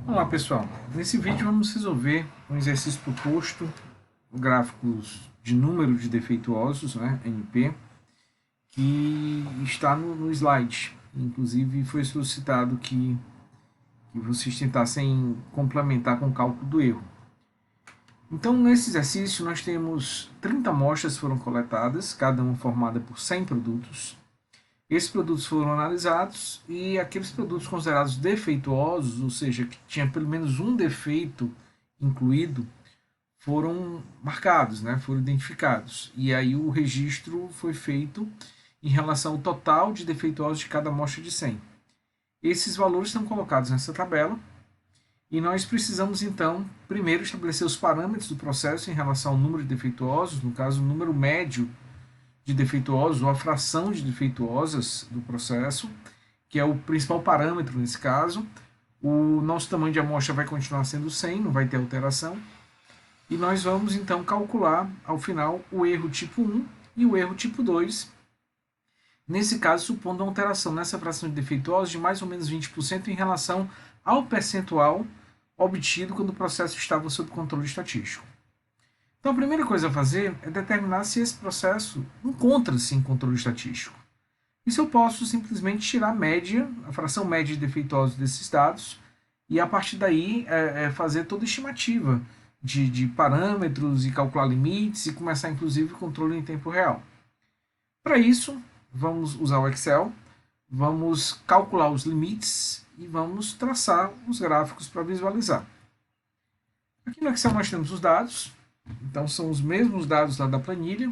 Olá pessoal, nesse vídeo vamos resolver um exercício proposto, gráficos de número de defeituosos, né, NP, que está no slide. Inclusive foi solicitado que vocês tentassem complementar com o cálculo do erro. Então nesse exercício nós temos 30 amostras que foram coletadas, cada uma formada por 100 produtos. Esses produtos foram analisados e aqueles produtos considerados defeituosos, ou seja, que tinha pelo menos um defeito incluído, foram marcados, né? Foram identificados. E aí o registro foi feito em relação ao total de defeituosos de cada amostra de 100. Esses valores estão colocados nessa tabela e nós precisamos então primeiro estabelecer os parâmetros do processo em relação ao número de defeituosos, no caso o número médio de defeituosos ou a fração de defeituosas do processo, que é o principal parâmetro nesse caso. O nosso tamanho de amostra vai continuar sendo 100, não vai ter alteração. E nós vamos então calcular ao final o erro tipo 1 e o erro tipo 2. Nesse caso, supondo uma alteração nessa fração de defeituosos de mais ou menos 20% em relação ao percentual obtido quando o processo estava sob controle estatístico. Então, a primeira coisa a fazer é determinar se esse processo encontra-se em controle estatístico. Isso eu posso simplesmente tirar a média, a fração média de defeituosos desses dados, e a partir daí fazer toda a estimativa de parâmetros e calcular limites e começar inclusive o controle em tempo real. Para isso, vamos usar o Excel, vamos calcular os limites e vamos traçar os gráficos para visualizar. Aqui no Excel nós temos os dados, então são os mesmos dados lá da planilha,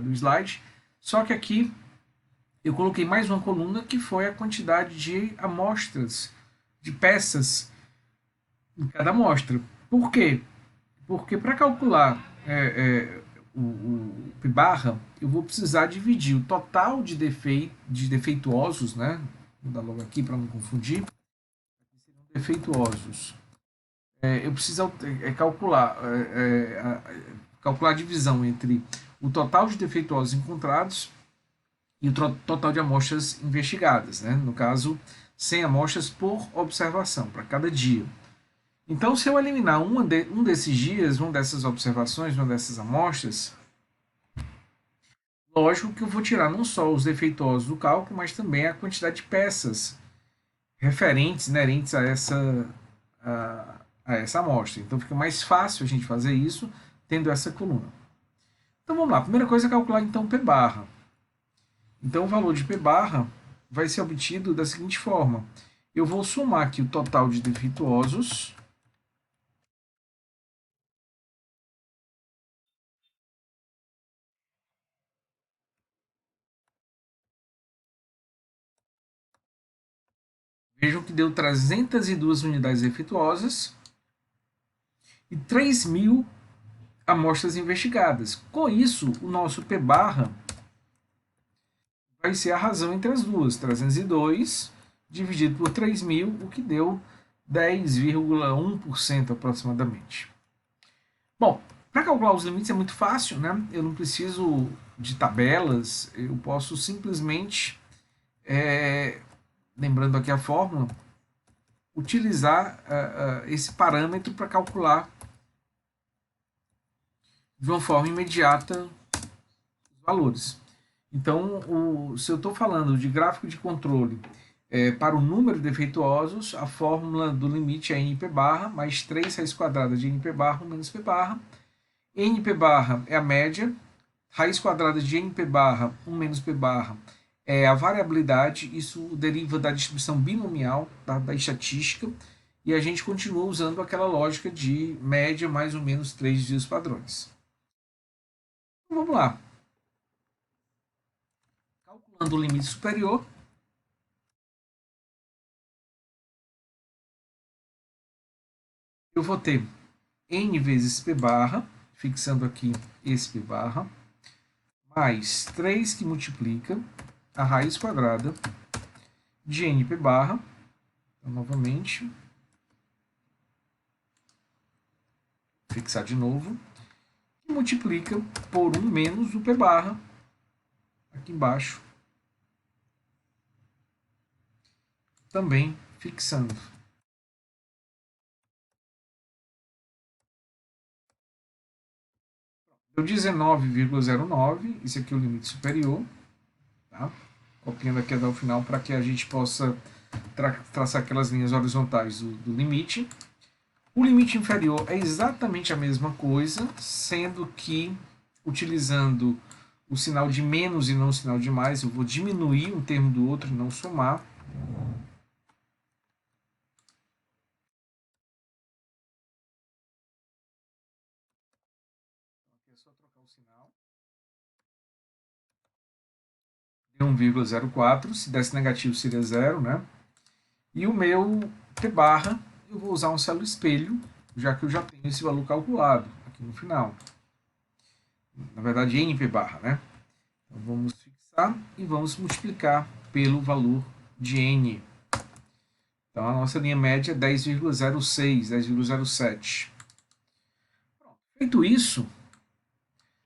do slide, só que aqui eu coloquei mais uma coluna que foi a quantidade de amostras, de peças em cada amostra. Por quê? Porque para calcular o P barra, eu vou precisar dividir o total de defeituosos, né? Vou dar logo aqui para não confundir. Defeituosos. Eu preciso calcular a divisão entre o total de defeituosos encontrados e o total de amostras investigadas, né? No caso, 100 amostras por observação, para cada dia. Então, se eu eliminar um desses dias, uma dessas observações, uma dessas amostras, lógico que eu vou tirar não só os defeituosos do cálculo, mas também a quantidade de peças referentes, inerentes a essa amostra. Então, fica mais fácil a gente fazer isso tendo essa coluna. Então, vamos lá. A primeira coisa é calcular, então, P barra. Então, o valor de P barra vai ser obtido da seguinte forma. Eu vou somar aqui o total de defeituosos vejam que deu 302 unidades defeituosas e 3.000 amostras investigadas. Com isso, o nosso P barra vai ser a razão entre as duas, 302 dividido por 3.000, o que deu 10,1% aproximadamente. Bom, para calcular os limites é muito fácil, né? Eu não preciso de tabelas, eu posso simplesmente, lembrando aqui a fórmula, utilizar esse parâmetro para calcular de uma forma imediata os valores. Então, se eu estou falando de gráfico de controle para o número de defeituosos, a fórmula do limite é np barra mais 3 raiz quadrada de np barra menos p barra. np barra é a média, raiz quadrada de np barra 1 menos p barra é a variabilidade, isso deriva da distribuição binomial da estatística, e a gente continua usando aquela lógica de média mais ou menos 3 desvios padrões. Então, vamos lá. Calculando o limite superior, eu vou ter n vezes p barra, fixando aqui esse p barra, mais 3 que multiplica a raiz quadrada de np barra, então, novamente, fixar de novo, e multiplica por 1 menos o p barra, aqui embaixo, também fixando. Então, 19,09, esse aqui é o limite superior. Tá? Copiando aqui até o final para que a gente possa traçar aquelas linhas horizontais do limite. O limite inferior é exatamente a mesma coisa, sendo que, utilizando o sinal de menos e não o sinal de mais, eu vou diminuir um termo do outro e não somar. Aqui é só trocar o sinal. Deu 1,04, se desse negativo seria 0, né? E o meu P barra, eu vou usar um selo espelho, já que eu já tenho esse valor calculado aqui no final. Na verdade, NP barra, né? Então, vamos fixar e vamos multiplicar pelo valor de N. Então, a nossa linha média é 10,06, 10,07. Feito isso,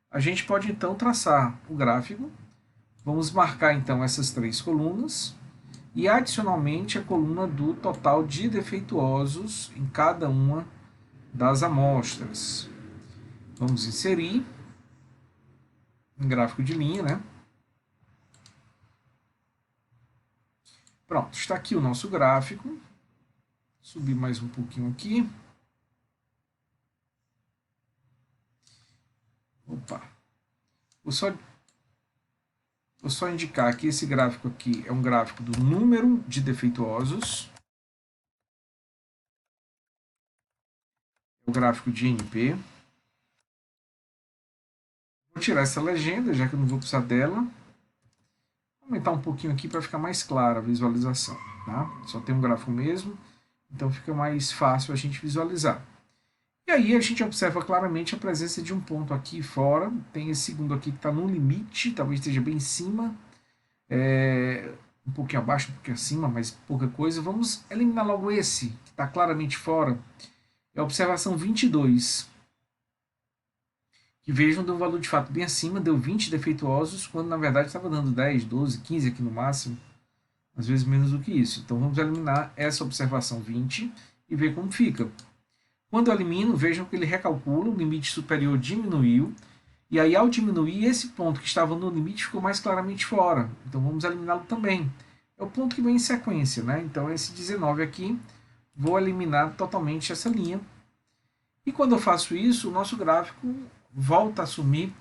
a gente pode, então, traçar o gráfico. Vamos marcar, então, essas três colunas. E, adicionalmente, a coluna do total de defeituosos em cada uma das amostras. Vamos inserir um gráfico de linha, né? Pronto, está aqui o nosso gráfico. Subir mais um pouquinho aqui. Opa. Vou só indicar que esse gráfico aqui é um gráfico do número de defeituosos. É o gráfico de NP. Vou tirar essa legenda, já que eu não vou precisar dela. Vou aumentar um pouquinho aqui para ficar mais clara a visualização. Tá? Só tem um gráfico mesmo, então fica mais fácil a gente visualizar. E aí a gente observa claramente a presença de um ponto aqui fora. Tem esse segundo aqui que está no limite, talvez esteja bem em cima. Um pouquinho abaixo, um pouquinho acima, mas pouca coisa. Vamos eliminar logo esse, que está claramente fora. É a observação 22. Que vejam, deu um valor de fato bem acima, deu 20 defeituosos, quando na verdade estava dando 10, 12, 15 aqui no máximo. Às vezes menos do que isso. Então vamos eliminar essa observação 20 e ver como fica. Quando eu elimino, vejam que ele recalcula, o limite superior diminuiu, e aí ao diminuir, esse ponto que estava no limite ficou mais claramente fora. Então vamos eliminá-lo também. É o ponto que vem em sequência, né? Então esse 19 aqui, vou eliminar totalmente essa linha. E quando eu faço isso, o nosso gráfico volta a assumir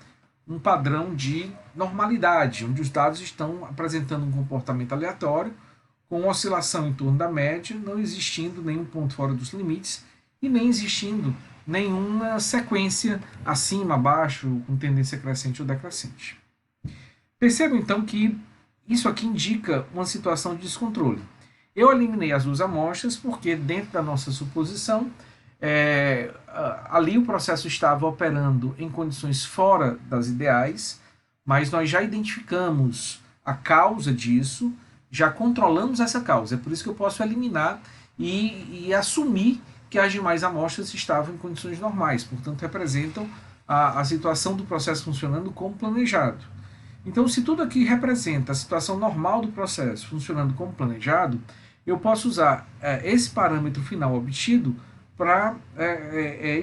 um padrão de normalidade, onde os dados estão apresentando um comportamento aleatório, com oscilação em torno da média, não existindo nenhum ponto fora dos limites, e nem existindo nenhuma sequência acima, abaixo, com tendência crescente ou decrescente. Percebam então que isso aqui indica uma situação de descontrole. Eu eliminei as duas amostras porque dentro da nossa suposição, ali o processo estava operando em condições fora das ideais, mas nós já identificamos a causa disso, já controlamos essa causa. É por isso que eu posso eliminar e assumir que as demais amostras estavam em condições normais, portanto representam a situação do processo funcionando como planejado. Então, se tudo aqui representa a situação normal do processo funcionando como planejado, eu posso usar esse parâmetro final obtido para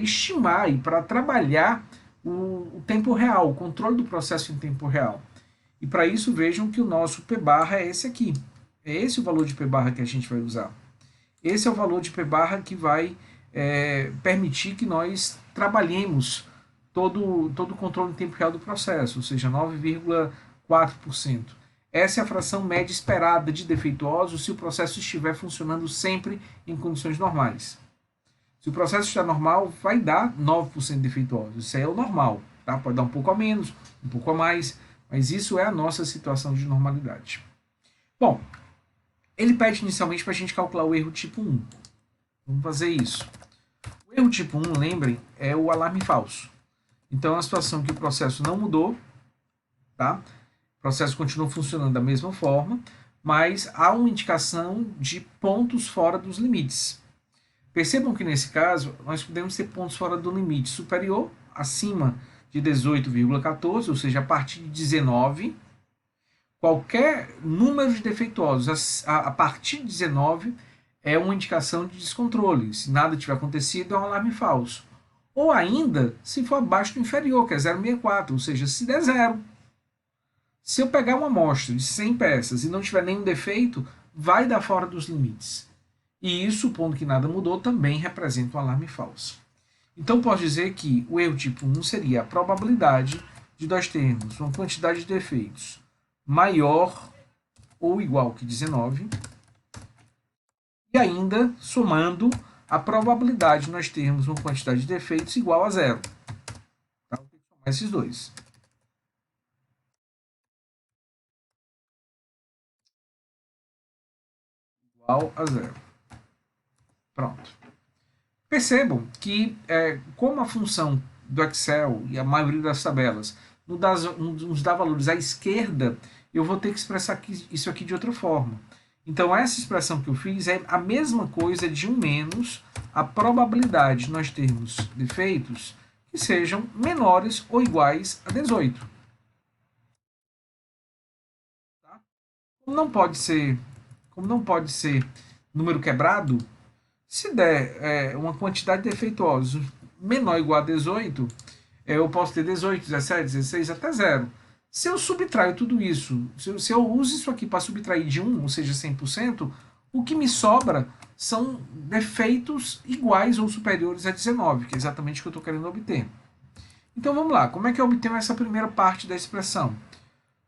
estimar e para trabalhar o tempo real, o controle do processo em tempo real. E para isso, vejam que o nosso P barra é esse aqui. É esse o valor de P barra que a gente vai usar. Esse é o valor de P barra que vai permitir que nós trabalhemos todo o controle em tempo real do processo, ou seja, 9,4%. Essa é a fração média esperada de defeituosos se o processo estiver funcionando sempre em condições normais. Se o processo está normal, vai dar 9% de defeituosos. Isso aí é o normal. Tá? Pode dar um pouco a menos, um pouco a mais, mas isso é a nossa situação de normalidade. Bom, ele pede inicialmente para a gente calcular o erro tipo 1. Vamos fazer isso. O erro tipo 1, lembrem, é o alarme falso. Então, é uma situação que o processo não mudou, tá? O processo continua funcionando da mesma forma, mas há uma indicação de pontos fora dos limites. Percebam que, nesse caso, nós podemos ter pontos fora do limite superior, acima de 18,14, ou seja, a partir de 19. Qualquer número de defeituosos a partir de 19 é uma indicação de descontrole. Se nada tiver acontecido, é um alarme falso. ou ainda se for abaixo do inferior, que é 0,64, ou seja, se der zero. Se eu pegar uma amostra de 100 peças e não tiver nenhum defeito, vai dar fora dos limites. E isso, supondo que nada mudou, também representa um alarme falso. Então, posso dizer que o erro tipo 1 seria a probabilidade de nós termos uma quantidade de defeitos maior ou igual que 19, e ainda somando a probabilidade de nós termos uma quantidade de defeitos igual a zero. Tá? Vou somar esses dois. Igual a zero. Pronto. Percebam que, como a função do Excel e a maioria das tabelas nos dá valores à esquerda, eu vou ter que expressar isso aqui de outra forma. Então, essa expressão que eu fiz é a mesma coisa de 1 menos a probabilidade de nós termos defeitos que sejam menores ou iguais a 18. Tá? Como não pode ser número quebrado, se der uma quantidade de defeituosos menor ou igual a 18, eu posso ter 18, 17, 16 até 0. Se eu subtraio tudo isso, se eu uso isso aqui para subtrair de 1, ou seja, 100%, o que me sobra são defeitos iguais ou superiores a 19, que é exatamente o que eu estou querendo obter. Então vamos lá, como é que eu obtenho essa primeira parte da expressão?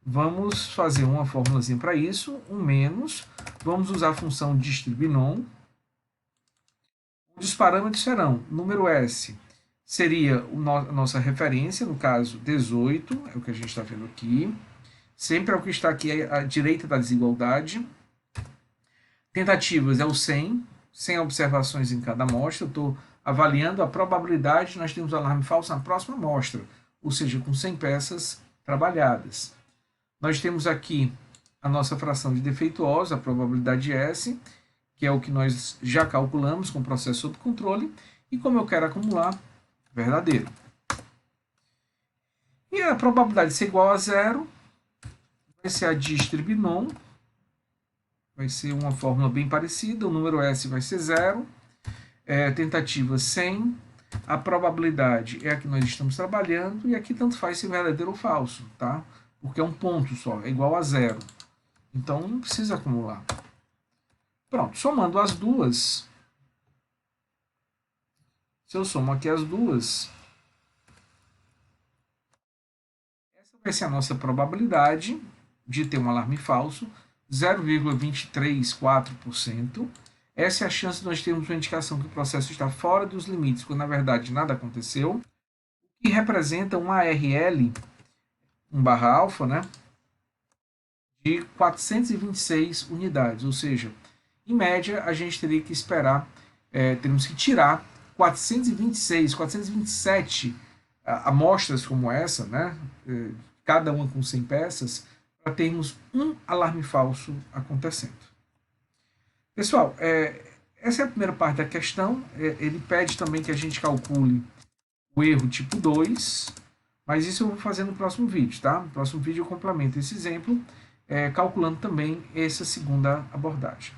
Vamos fazer uma formulazinha para isso, um menos, vamos usar a função distribinom, onde os parâmetros serão número S, seria a nossa referência, no caso 18, é o que a gente está vendo aqui. Sempre é o que está aqui à direita da desigualdade. Tentativas é o 100, 100 observações em cada amostra. Eu estou avaliando a probabilidade de nós termos alarme falso na próxima amostra, ou seja, com 100 peças trabalhadas. Nós temos aqui a nossa fração de defeituosa, a probabilidade S, que é o que nós já calculamos com o processo sob controle, e como eu quero acumular, verdadeiro. E a probabilidade de ser igual a zero vai ser a distribinom, vai ser uma fórmula bem parecida, o número S vai ser zero, tentativa 100, a probabilidade é a que nós estamos trabalhando, e aqui tanto faz se verdadeiro ou falso, tá? Porque é um ponto só, é igual a zero. Então não precisa acumular. Pronto, somando as duas, se eu somo aqui as duas, essa vai ser a nossa probabilidade de ter um alarme falso, 0,234%. Essa é a chance de nós termos uma indicação que o processo está fora dos limites, quando na verdade nada aconteceu, que representa um ARL, um barra alfa, né, de 426 unidades, ou seja, em média a gente teria que esperar, teríamos que tirar 426, 427 amostras como essa, né, cada uma com 100 peças, para termos um alarme falso acontecendo. Pessoal, essa é a primeira parte da questão. Ele pede também que a gente calcule o erro tipo 2, mas isso eu vou fazer no próximo vídeo, tá? No próximo vídeo eu complemento esse exemplo, calculando também essa segunda abordagem.